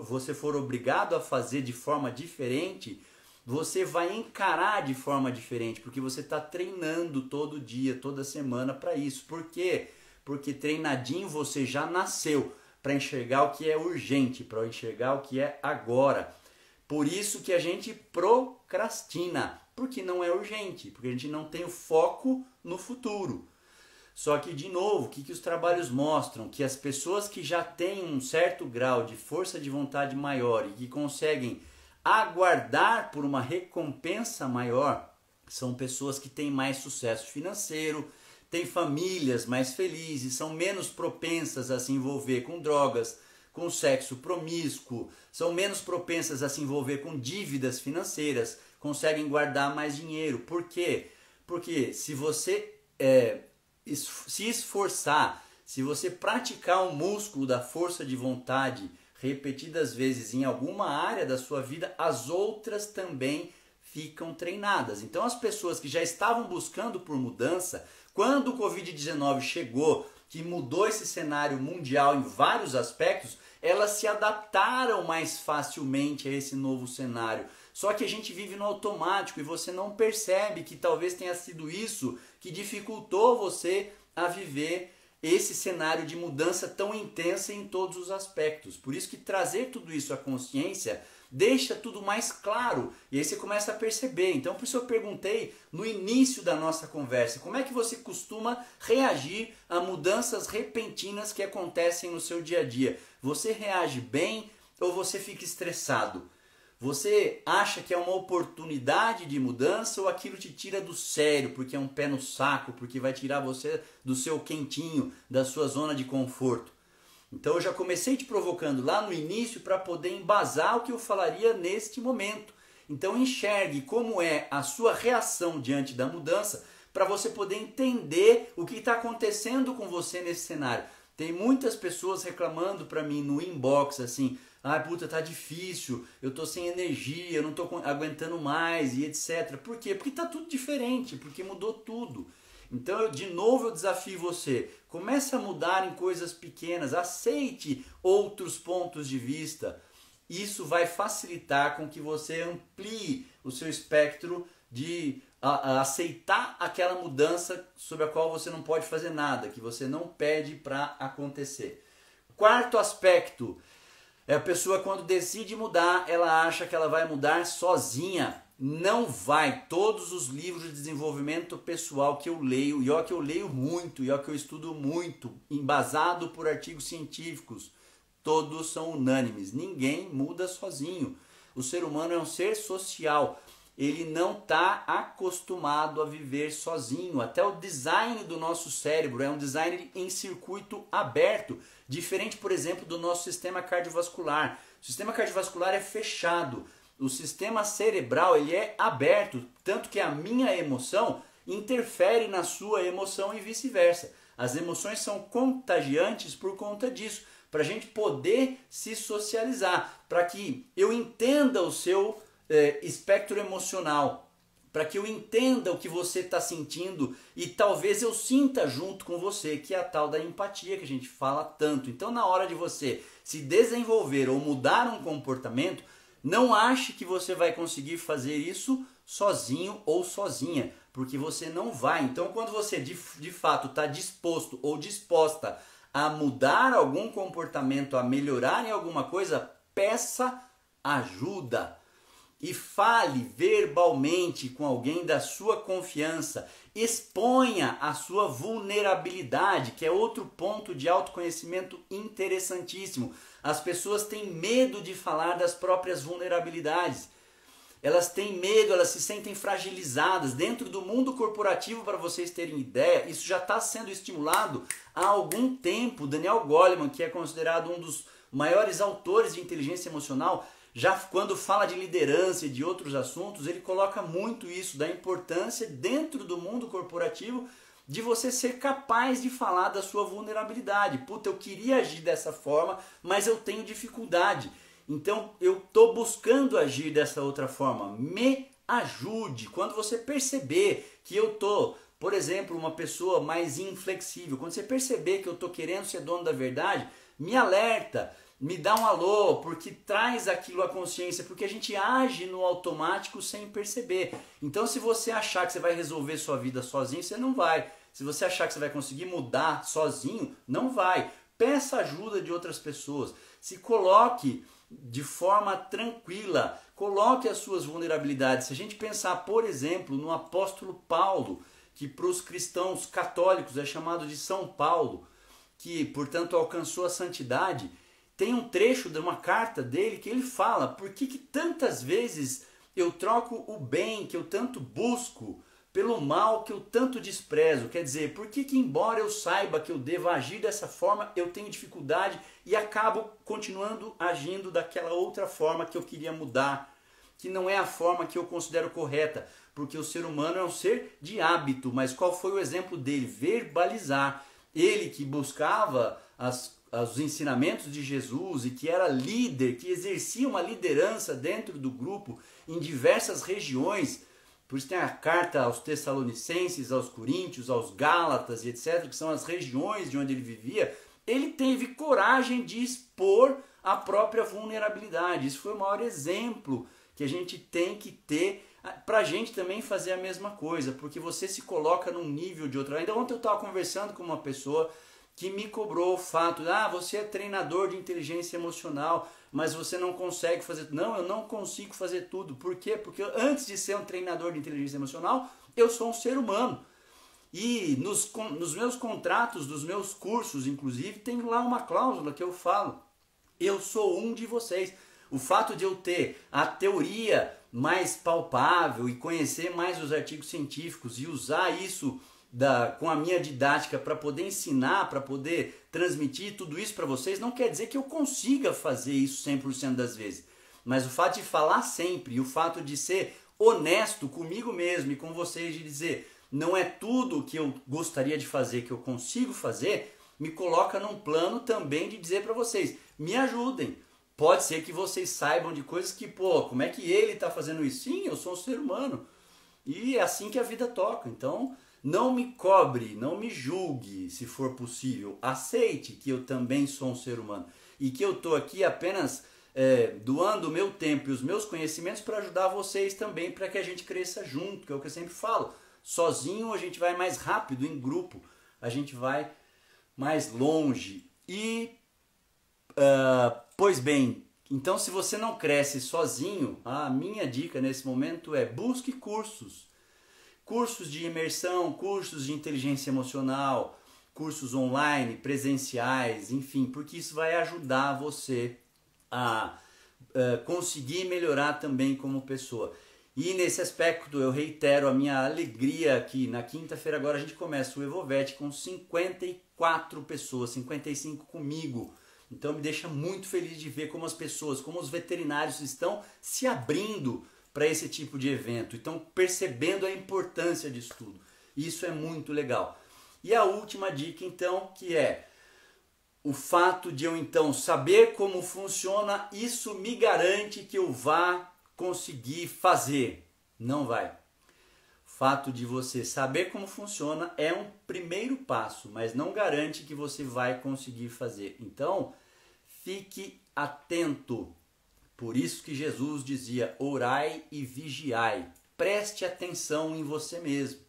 você for obrigado a fazer de forma diferente, você vai encarar de forma diferente, porque você está treinando todo dia, toda semana para isso. Por quê? Porque treinadinho você já nasceu para enxergar o que é urgente, para enxergar o que é agora. Por isso que a gente procrastina, porque não é urgente, porque a gente não tem o foco no futuro. Só que, de novo, o que os trabalhos mostram? Que as pessoas que já têm um certo grau de força de vontade maior e que conseguem aguardar por uma recompensa maior, são pessoas que têm mais sucesso financeiro, têm famílias mais felizes, são menos propensas a se envolver com drogas, com sexo promíscuo, são menos propensas a se envolver com dívidas financeiras, conseguem guardar mais dinheiro. Por quê? Porque se você se esforçar, se você praticar o músculo da força de vontade repetidas vezes em alguma área da sua vida, as outras também ficam treinadas. Então as pessoas que já estavam buscando por mudança, quando o Covid-19 chegou, que mudou esse cenário mundial em vários aspectos, elas se adaptaram mais facilmente a esse novo cenário. Só que a gente vive no automático e você não percebe que talvez tenha sido isso que dificultou você a viver esse cenário de mudança tão intensa em todos os aspectos. Por isso que trazer tudo isso à consciência deixa tudo mais claro e aí você começa a perceber. Então por isso eu perguntei no início da nossa conversa, como é que você costuma reagir a mudanças repentinas que acontecem no seu dia a dia? Você reage bem ou você fica estressado? Você acha que é uma oportunidade de mudança ou aquilo te tira do sério, porque é um pé no saco, porque vai tirar você do seu quentinho, da sua zona de conforto? Então eu já comecei te provocando lá no início para poder embasar o que eu falaria neste momento. Então enxergue como é a sua reação diante da mudança para você poder entender o que está acontecendo com você nesse cenário. Tem muitas pessoas reclamando para mim no inbox assim: ah, puta, tá difícil, eu tô sem energia, eu não tô aguentando mais e etc. Por quê? Porque tá tudo diferente, porque mudou tudo. Então, de novo, eu desafio você, comece a mudar em coisas pequenas, aceite outros pontos de vista. Isso vai facilitar com que você amplie o seu espectro de aceitar aquela mudança sobre a qual você não pode fazer nada, que você não pede para acontecer. Quarto aspecto. A pessoa, quando decide mudar, ela acha que ela vai mudar sozinha. Não vai. Todos os livros de desenvolvimento pessoal que eu leio, e ó que eu leio muito, e ó que eu estudo muito, embasado por artigos científicos, todos são unânimes. Ninguém muda sozinho. O ser humano é um ser social. Ele não está acostumado a viver sozinho. Até o design do nosso cérebro é um design em circuito aberto. Diferente, por exemplo, do nosso sistema cardiovascular. O sistema cardiovascular é fechado. O sistema cerebral ele é aberto. Tanto que a minha emoção interfere na sua emoção e vice-versa. As emoções são contagiantes por conta disso. Para a gente poder se socializar. Para que eu entenda o seu espectro emocional, para que eu entenda o que você está sentindo e talvez eu sinta junto com você, que é a tal da empatia que a gente fala tanto. Então, na hora de você se desenvolver ou mudar um comportamento, Não ache que você vai conseguir fazer isso sozinho ou sozinha, porque você não vai. Então, quando você de fato está disposto ou disposta a mudar algum comportamento, a melhorar em alguma coisa, peça ajuda. E fale verbalmente com alguém da sua confiança. Exponha a sua vulnerabilidade, que é outro ponto de autoconhecimento interessantíssimo. As pessoas têm medo de falar das próprias vulnerabilidades. Elas têm medo, elas se sentem fragilizadas. Dentro do mundo corporativo, para vocês terem ideia, isso já está sendo estimulado há algum tempo. Daniel Goleman, que é considerado um dos maiores autores de inteligência emocional, já quando fala de liderança e de outros assuntos, ele coloca muito isso, da importância dentro do mundo corporativo de você ser capaz de falar da sua vulnerabilidade. Puta, eu queria agir dessa forma, mas eu tenho dificuldade. Então eu estou buscando agir dessa outra forma. Me ajude. Quando você perceber que eu estou, por exemplo, uma pessoa mais inflexível, quando você perceber que eu estou querendo ser dono da verdade, me alerta. Me dá um alô, porque traz aquilo à consciência, porque a gente age no automático sem perceber. Então, se você achar que você vai resolver sua vida sozinho, você não vai. Se você achar que você vai conseguir mudar sozinho, não vai. Peça ajuda de outras pessoas. Se coloque de forma tranquila. Coloque as suas vulnerabilidades. Se a gente pensar, por exemplo, no apóstolo Paulo, que para os cristãos católicos é chamado de São Paulo, que, portanto, alcançou a santidade. Tem um trecho de uma carta dele que ele fala: por que tantas vezes eu troco o bem que eu tanto busco pelo mal que eu tanto desprezo? Quer dizer, por que embora eu saiba que eu devo agir dessa forma, eu tenho dificuldade e acabo continuando agindo daquela outra forma que eu queria mudar, que não é a forma que eu considero correta, porque o ser humano é um ser de hábito. Mas qual foi o exemplo dele? Verbalizar. Ele que buscava os ensinamentos de Jesus e que era líder, que exercia uma liderança dentro do grupo em diversas regiões. Por isso tem a carta aos Tessalonicenses, aos Coríntios, aos Gálatas e etc., que são as regiões de onde ele vivia. Ele teve coragem de expor a própria vulnerabilidade. Isso foi o maior exemplo que a gente tem que ter para a gente também fazer a mesma coisa, porque você se coloca num nível de outra. Ainda ontem eu estava conversando com uma pessoa que me cobrou o fato, você é treinador de inteligência emocional, mas você não consegue fazer. Não, eu não consigo fazer tudo. Por quê? Porque antes de ser um treinador de inteligência emocional, eu sou um ser humano. E nos meus contratos, dos meus cursos, inclusive, tem lá uma cláusula que eu falo: eu sou um de vocês. O fato de eu ter a teoria mais palpável e conhecer mais os artigos científicos e usar isso com a minha didática para poder ensinar, para poder transmitir tudo isso para vocês, não quer dizer que eu consiga fazer isso 100% das vezes. Mas o fato de falar sempre e o fato de ser honesto comigo mesmo e com vocês, de dizer não é tudo que eu gostaria de fazer que eu consigo fazer, me coloca num plano também de dizer para vocês: me ajudem. Pode ser que vocês saibam de coisas que, como é que ele está fazendo isso? Sim, eu sou um ser humano. E é assim que a vida toca. Então, não me cobre, não me julgue, se for possível. Aceite que eu também sou um ser humano. E que eu estou aqui apenas doando o meu tempo e os meus conhecimentos para ajudar vocês também, para que a gente cresça junto, que é o que eu sempre falo. Sozinho a gente vai mais rápido, em grupo a gente vai mais longe. E... pois bem, então se você não cresce sozinho, a minha dica nesse momento é: busque cursos. Cursos de imersão, cursos de inteligência emocional, cursos online, presenciais, enfim, porque isso vai ajudar você a conseguir melhorar também como pessoa. E nesse aspecto eu reitero a minha alegria que na quinta-feira agora a gente começa o Evovet com 54 pessoas, 55 comigo. Então me deixa muito feliz de ver como as pessoas, como os veterinários estão se abrindo para esse tipo de evento. Então percebendo a importância disso tudo. Isso é muito legal. E a última dica então, que é o fato de eu então saber como funciona, isso me garante que eu vá conseguir fazer. Não vai. O fato de você saber como funciona é um primeiro passo, mas não garante que você vai conseguir fazer. Então, fique atento. Por isso que Jesus dizia, orai e vigiai. Preste atenção em você mesmo. O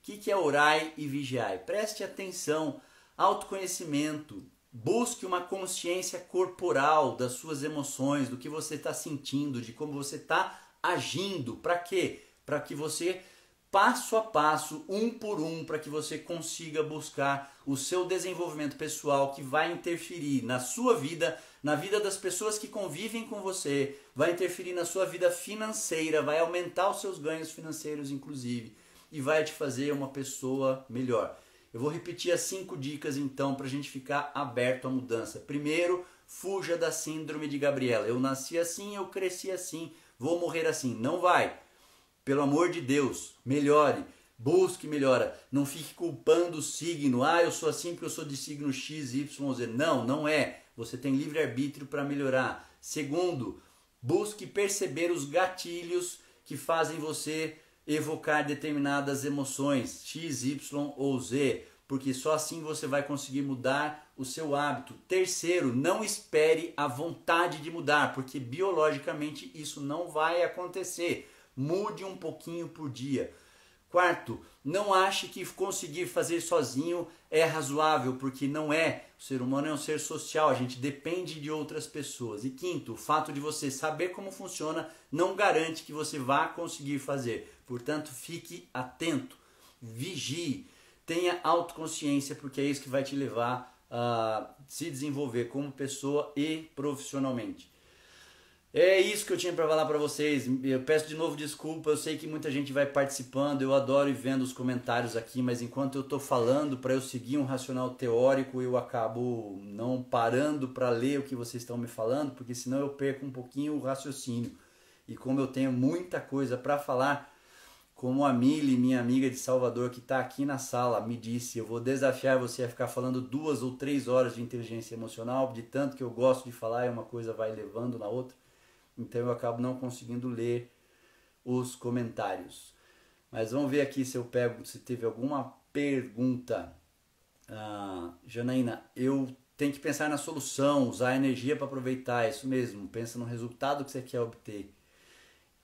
que é orai e vigiai? Preste atenção, autoconhecimento. Busque uma consciência corporal das suas emoções, do que você está sentindo, de como você está agindo. Para quê? Para que você, passo a passo, um por um, para que você consiga buscar o seu desenvolvimento pessoal que vai interferir na sua vida, na vida das pessoas que convivem com você, vai interferir na sua vida financeira, vai aumentar os seus ganhos financeiros, inclusive, e vai te fazer uma pessoa melhor. Eu vou repetir as 5 dicas então para a gente ficar aberto à mudança. Primeiro, fuja da síndrome de Gabriela. Eu nasci assim, eu cresci assim, vou morrer assim. Não vai. Pelo amor de Deus, melhore, busque melhora. Não fique culpando o signo. Eu sou assim porque eu sou de signo X, Y, Z. Não, não é. Você tem livre-arbítrio para melhorar. Segundo, busque perceber os gatilhos que fazem você evocar determinadas emoções, X, Y ou Z, porque só assim você vai conseguir mudar o seu hábito. Terceiro, não espere a vontade de mudar, porque biologicamente isso não vai acontecer. Mude um pouquinho por dia. Quarto, não ache que conseguir fazer sozinho é razoável, porque não é. O ser humano é um ser social, a gente depende de outras pessoas. E quinto, o fato de você saber como funciona não garante que você vá conseguir fazer. Portanto, fique atento, vigie, tenha autoconsciência, porque é isso que vai te levar a se desenvolver como pessoa e profissionalmente. É isso que eu tinha para falar para vocês. Eu peço de novo desculpa, eu sei que muita gente vai participando, eu adoro ir vendo os comentários aqui, mas enquanto eu estou falando, para eu seguir um racional teórico, eu acabo não parando para ler o que vocês estão me falando, porque senão eu perco um pouquinho o raciocínio. E como eu tenho muita coisa para falar, como a Mili, minha amiga de Salvador, que está aqui na sala, me disse, eu vou desafiar você a ficar falando 2 ou 3 horas de inteligência emocional, de tanto que eu gosto de falar e uma coisa vai levando na outra. Então eu acabo não conseguindo ler os comentários. Mas vamos ver aqui se eu pego, se teve alguma pergunta. Janaína, eu tenho que pensar na solução, usar a energia para aproveitar, é isso mesmo. Pensa no resultado que você quer obter.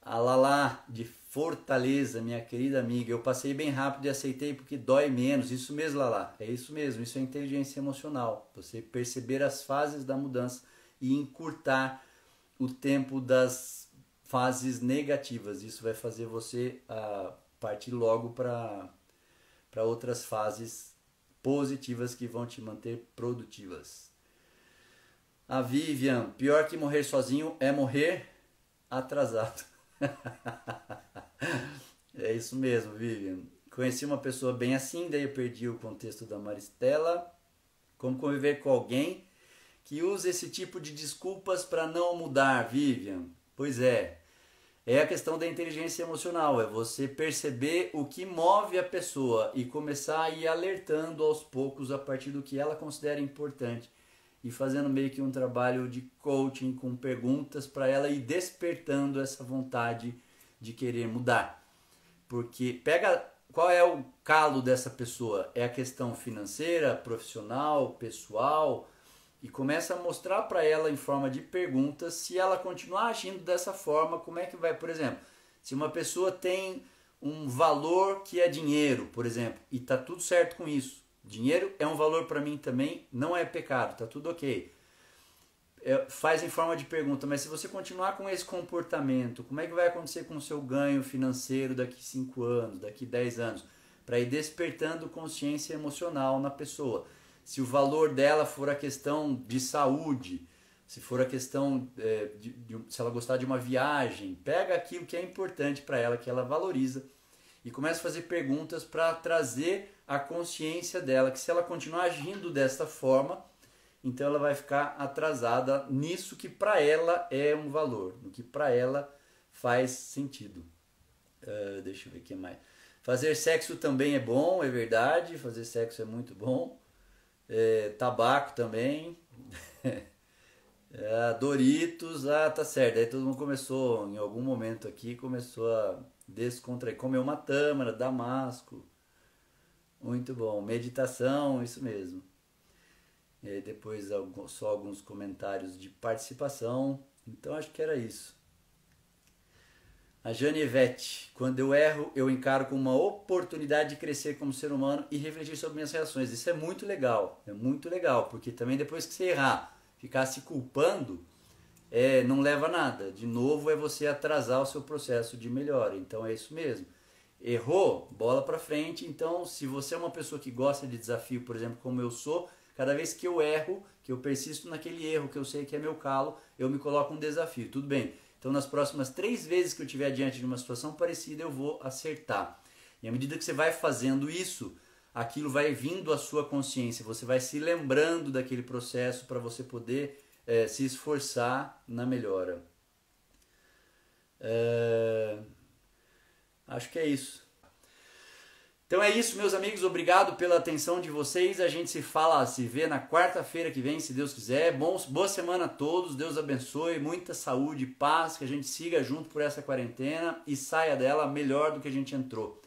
A Lala de Fortaleza, minha querida amiga, eu passei bem rápido e aceitei porque dói menos. Isso mesmo, Lala, é isso mesmo, isso é inteligência emocional. Você perceber as fases da mudança e encurtar o tempo das fases negativas. Isso vai fazer você partir logo para outras fases positivas que vão te manter produtivas. A Vivian, pior que morrer sozinho é morrer atrasado. É isso mesmo, Vivian. Conheci uma pessoa bem assim, daí eu perdi o contexto da Maristela. Como conviver com alguém que usa esse tipo de desculpas para não mudar, Vivian? Pois é a questão da inteligência emocional, é você perceber o que move a pessoa e começar a ir alertando aos poucos a partir do que ela considera importante e fazendo meio que um trabalho de coaching com perguntas para ela ir despertando essa vontade de querer mudar. Porque pega qual é o calo dessa pessoa, é a questão financeira, profissional, pessoal, e começa a mostrar para ela em forma de perguntas, se ela continuar agindo dessa forma, como é que vai, por exemplo, se uma pessoa tem um valor que é dinheiro, por exemplo, e está tudo certo com isso, dinheiro é um valor para mim também, não é pecado, está tudo ok. Faz em forma de pergunta, mas se você continuar com esse comportamento, como é que vai acontecer com o seu ganho financeiro daqui 5 anos, daqui 10 anos? Para ir despertando consciência emocional na pessoa. Se o valor dela for a questão de saúde, se for a questão se ela gostar de uma viagem, pega aquilo que é importante para ela, que ela valoriza, e começa a fazer perguntas para trazer a consciência dela, que se ela continuar agindo desta forma, então ela vai ficar atrasada nisso que para ela é um valor, no que para ela faz sentido. Deixa eu ver o que mais. Fazer sexo também é bom, é verdade, fazer sexo é muito bom. Tabaco também. Doritos, tá certo. Aí todo mundo começou, em algum momento aqui, começou a descontrair. Comeu uma tâmara, damasco. Muito bom. Meditação, isso mesmo. Depois só alguns comentários de participação. Então acho que era isso. A Jane Evete, quando eu erro, eu encaro como uma oportunidade de crescer como ser humano e refletir sobre minhas reações. Isso é muito legal, porque também depois que você errar, ficar se culpando, não leva a nada. De novo, é você atrasar o seu processo de melhora. Então é isso mesmo. Errou, bola pra frente. Então, se você é uma pessoa que gosta de desafio, por exemplo, como eu sou, cada vez que eu erro, que eu persisto naquele erro, que eu sei que é meu calo, eu me coloco um desafio. Tudo bem. Então, nas próximas 3 vezes que eu estiver diante de uma situação parecida, eu vou acertar. E à medida que você vai fazendo isso, aquilo vai vindo à sua consciência. Você vai se lembrando daquele processo para você poder se esforçar na melhora. Acho que é isso. Então é isso, meus amigos. Obrigado pela atenção de vocês. A gente se vê na quarta-feira que vem, se Deus quiser. Boa semana a todos. Deus abençoe. Muita saúde, paz. Que a gente siga junto por essa quarentena e saia dela melhor do que a gente entrou.